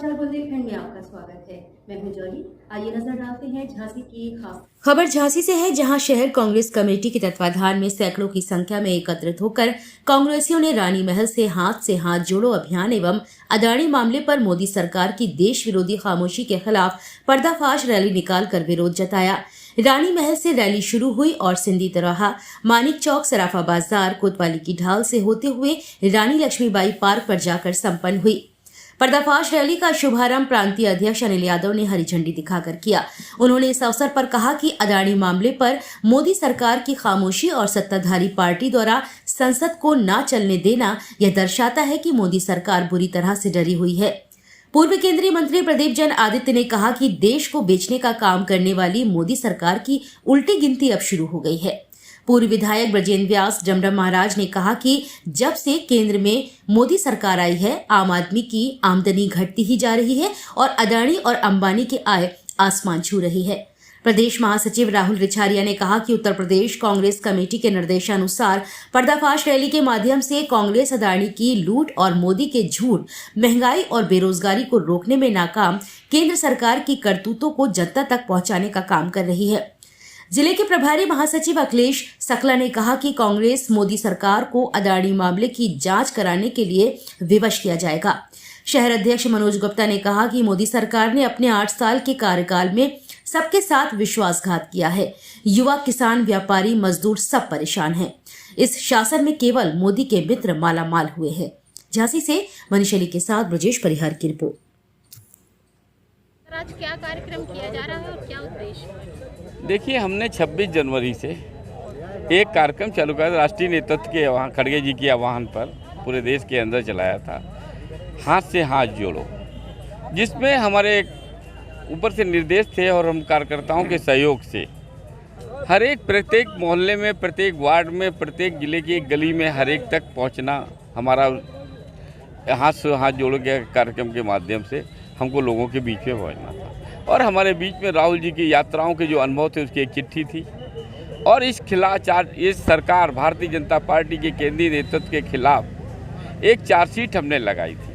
समाचार बुंदेलखंड में आपका स्वागत है। मैं हूं जॉली। आइए नजर डालते हैं झांसी की खास खबर। झांसी से है, जहां शहर कांग्रेस कमेटी के तत्वाधान में सैकड़ों की संख्या में एकत्रित होकर कांग्रेसियों ने रानी महल से हाथ जोड़ो अभियान एवं अदानी मामले पर मोदी सरकार की देश विरोधी खामोशी के खिलाफ पर्दाफाश रैली निकालकर विरोध जताया। रानी महल से रैली शुरू हुई और सिंधी तिराहा, मानिक चौक, सराफा बाजार, कोतवाली की ढाल से होते हुए रानी लक्ष्मीबाई पार्क पर जाकर संपन्न हुई। पर्दाफाश रैली का शुभारंभ प्रांतीय अध्यक्ष अनिल यादव ने हरी झंडी दिखाकर किया। उन्होंने इस अवसर पर कहा कि अदानी मामले पर मोदी सरकार की खामोशी और सत्ताधारी पार्टी द्वारा संसद को न चलने देना यह दर्शाता है कि मोदी सरकार बुरी तरह से डरी हुई है। पूर्व केंद्रीय मंत्री प्रदीप जैन आदित्य ने कहा कि देश को बेचने का काम करने वाली मोदी सरकार की उल्टी गिनती अब शुरू हो गई है। पूर्व विधायक ब्रजेंद्र व्यास डमडम महाराज ने कहा कि जब से केंद्र में मोदी सरकार आई है, आम आदमी की आमदनी घटती ही जा रही है और अदानी और अंबानी की आय आसमान छू रही है। प्रदेश महासचिव राहुल रिछारिया ने कहा कि उत्तर प्रदेश कांग्रेस कमेटी के निर्देशानुसार पर्दाफाश रैली के माध्यम से कांग्रेस अदानी की लूट और मोदी के झूठ, महंगाई और बेरोजगारी को रोकने में नाकाम केंद्र सरकार की करतूतों को जनता तक पहुंचाने का काम कर रही है। जिले के प्रभारी महासचिव अखिलेश सकला ने कहा कि कांग्रेस मोदी सरकार को अदानी मामले की जांच कराने के लिए विवश किया जाएगा। शहर अध्यक्ष मनोज गुप्ता ने कहा कि मोदी सरकार ने अपने 8 साल के कार्यकाल में सबके साथ विश्वासघात किया है। युवा, किसान, व्यापारी, मजदूर सब परेशान हैं। इस शासन में केवल मोदी के मित्र मालामाल हुए हैं। झांसी से मनीष अली के साथ ब्रजेश परिहार की रिपोर्ट। आज क्या कार्यक्रम किया जा रहा है और क्या उद्देश्य? देखिए, हमने 26 जनवरी से एक कार्यक्रम चालू किया, राष्ट्रीय नेतृत्व के आह्वान, खड़गे जी के आह्वान पर पूरे देश के अंदर चलाया था, हाथ से हाथ जोड़ो, जिसमें हमारे ऊपर से निर्देश थे और हम कार्यकर्ताओं के सहयोग से हर एक प्रत्येक मोहल्ले में, प्रत्येक वार्ड में, प्रत्येक जिले की एक गली में हर एक तक पहुंचना हमारा हाथ से हाथ जोड़ो के कार्यक्रम के माध्यम से हमको लोगों के बीच में पहुंचना था। और हमारे बीच में राहुल जी की यात्राओं के जो अनुभव थे उसकी एक चिट्ठी थी और इस सरकार भारतीय जनता पार्टी के केंद्रीय नेतृत्व के खिलाफ एक चार्जशीट हमने लगाई थी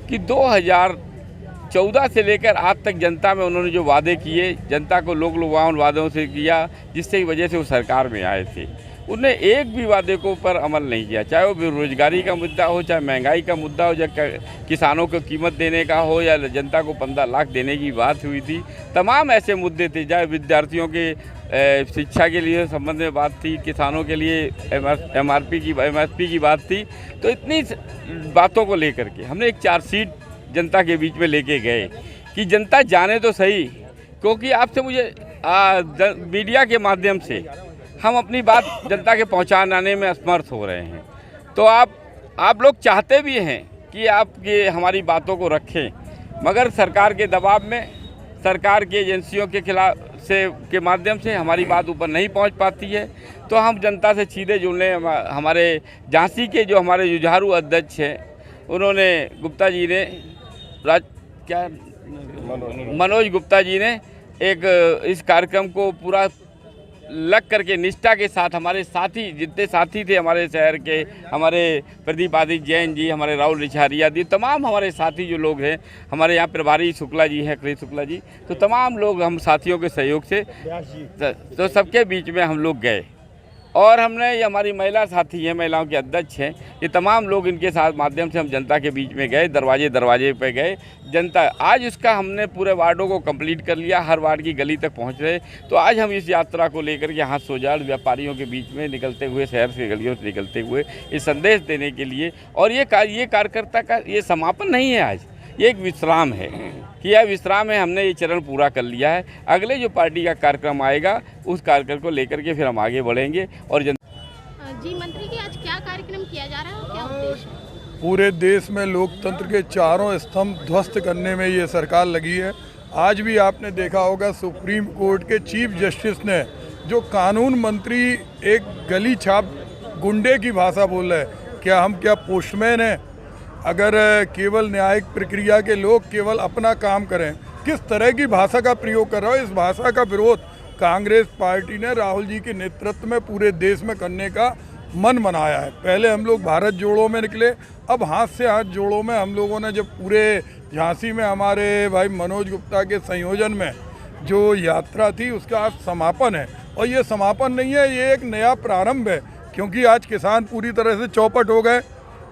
कि 2014 से लेकर आज तक जनता में उन्होंने जो वादे किए, जनता को लोग उन वादों से किया जिससे वजह से वो सरकार में आए थे, उन्हें एक भी वादे को पर अमल नहीं किया। चाहे वो बेरोजगारी का मुद्दा हो, चाहे महंगाई का मुद्दा हो, चाहे किसानों को कीमत देने का हो या जनता को 15 लाख देने की बात हुई थी, तमाम ऐसे मुद्दे थे। चाहे विद्यार्थियों के शिक्षा के लिए संबंध में बात थी, किसानों के लिए MSP की बात थी। तो इतनी बातों को लेकर के हमने एक चार्जशीट जनता के बीच में लेके गए कि जनता जाने तो सही, क्योंकि आपसे मुझे मीडिया के माध्यम से हम अपनी बात जनता के पहुंचाने में असमर्थ हो रहे हैं। तो आप लोग चाहते भी हैं कि आप ये हमारी बातों को रखें, मगर सरकार के दबाव में, सरकार की एजेंसियों के खिलाफ के माध्यम से हमारी बात ऊपर नहीं पहुंच पाती है। तो हम जनता से सीधे जुड़ने, हमारे झांसी के जो हमारे जुझारू अध्यक्ष हैं, उन्होंने गुप्ता जी ने मनोज गुप्ता जी ने एक इस कार्यक्रम को पूरा लग करके निष्ठा के साथ, हमारे साथी जितने साथी थे हमारे शहर के, हमारे प्रदीप आदित्य जैन जी, हमारे राहुल रिछारिया जी, तमाम हमारे साथी जो लोग हैं, हमारे यहाँ प्रभारी शुक्ला जी हैं, अखिलेश शुक्ला जी, तो तमाम लोग हम साथियों के सहयोग से तो सबके बीच में हम लोग गए और हमने, ये हमारी महिला साथी हैं, महिलाओं के अध्यक्ष हैं, ये तमाम लोग इनके साथ माध्यम से हम जनता के बीच में गए, दरवाजे पे गए। जनता आज उसका हमने पूरे वार्डों को कंप्लीट कर लिया, हर वार्ड की गली तक पहुंच रहे। तो आज हम इस यात्रा को लेकर के हाथ सोजाड़ व्यापारियों के बीच में निकलते हुए, शहर से गलियों से निकलते हुए इस संदेश देने के लिए, और ये कार्यकर्ता का ये समापन नहीं है, आज ये एक विश्राम है कि यह विश्राम है। हमने ये चरण पूरा कर लिया है। अगले जो पार्टी का कार्यक्रम आएगा उस कार्यक्रम को लेकर के फिर हम आगे बढ़ेंगे। और जी मंत्री जी, आज क्या कार्यक्रम किया जा रहा है और क्या उद्देश्य? पूरे देश में लोकतंत्र के चारों स्तंभ ध्वस्त करने में ये सरकार लगी है। आज भी आपने देखा होगा सुप्रीम कोर्ट के चीफ जस्टिस ने, जो कानून मंत्री एक गली छाप गुंडे की भाषा बोल रहे हैं, क्या पोस्टमैन हैं? अगर केवल न्यायिक प्रक्रिया के लोग केवल अपना काम करें, किस तरह की भाषा का प्रयोग कर रहा हो, इस भाषा का विरोध कांग्रेस पार्टी ने राहुल जी के नेतृत्व में पूरे देश में करने का मन बनाया है। पहले हम लोग भारत जोड़ो में निकले, अब हाथ से हाथ जोड़ो में हम लोगों ने जब पूरे झांसी में हमारे भाई मनोज गुप्ता के संयोजन में जो यात्रा थी उसका आज समापन है। और ये समापन नहीं है, ये एक नया प्रारंभ है, क्योंकि आज किसान पूरी तरह से चौपट हो गए।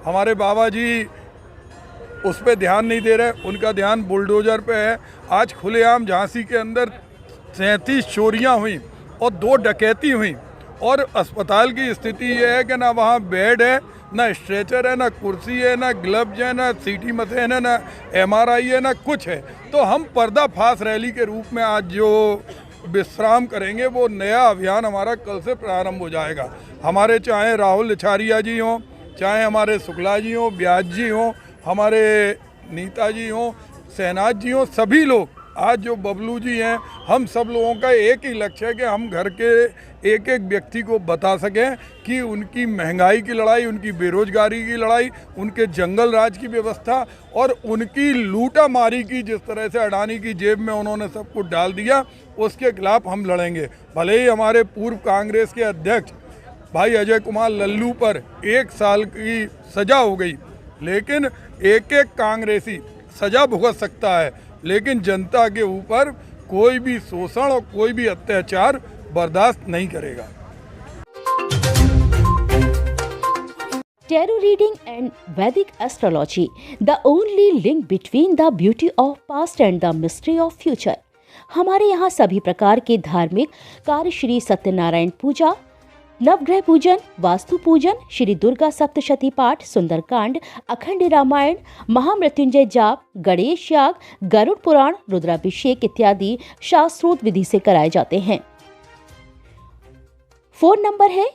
हमारे बाबा जी उस पर ध्यान नहीं दे रहे, उनका ध्यान बुलडोजर पे है। आज खुलेआम झांसी के अंदर 37 चोरियां हुई और 2 डकैती हुई, और अस्पताल की स्थिति ये है कि ना वहाँ बेड है, ना स्ट्रेचर है, ना कुर्सी है, ना ग्लव्स है, ना सीटी मशीन है, ना MRI है, ना कुछ है। तो हम पर्दाफाश रैली के रूप में आज जो विश्राम करेंगे, वो नया अभियान हमारा कल से प्रारंभ हो जाएगा। हमारे चाहे राहुल लिछारिया जी हों, चाहे हमारे शुक्ला जी हों, व्यास जी हों, हमारे नीता जी हों, शहनाज जी हों, सभी लोग आज जो बबलू जी हैं, हम सब लोगों का एक ही लक्ष्य है कि हम घर के एक एक व्यक्ति को बता सकें कि उनकी महंगाई की लड़ाई, उनकी बेरोजगारी की लड़ाई, उनके जंगल राज की व्यवस्था और उनकी लूटा मारी की, जिस तरह से अडानी की जेब में उन्होंने सब कुछ डाल दिया, उसके खिलाफ हम लड़ेंगे। भले ही हमारे पूर्व कांग्रेस के अध्यक्ष भाई अजय कुमार लल्लू पर 1 साल की सजा हो गई, लेकिन एक एक कांग्रेसी सजा भुगत सकता है, लेकिन जनता के ऊपर कोई भी शोषण और कोई भी अत्याचार बर्दाश्त नहीं करेगा। Tarot reading and Vedic astrology, the only link between the beauty of past and the mystery of future। हमारे यहाँ सभी प्रकार के धार्मिक कार्य, श्री सत्यनारायण पूजा, नवग्रह पूजन, वास्तु पूजन, श्री दुर्गा सप्तशती पाठ, सुंदरकांड, अखंड रामायण, महामृत्युंजय जाप, गणेश याग, गरुड़ पुराण, रुद्राभिषेक इत्यादि शास्त्रोक्त विधि से कराए जाते हैं। फोन नंबर है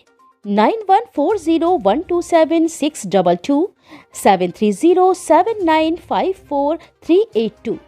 9140127622, 7307954382।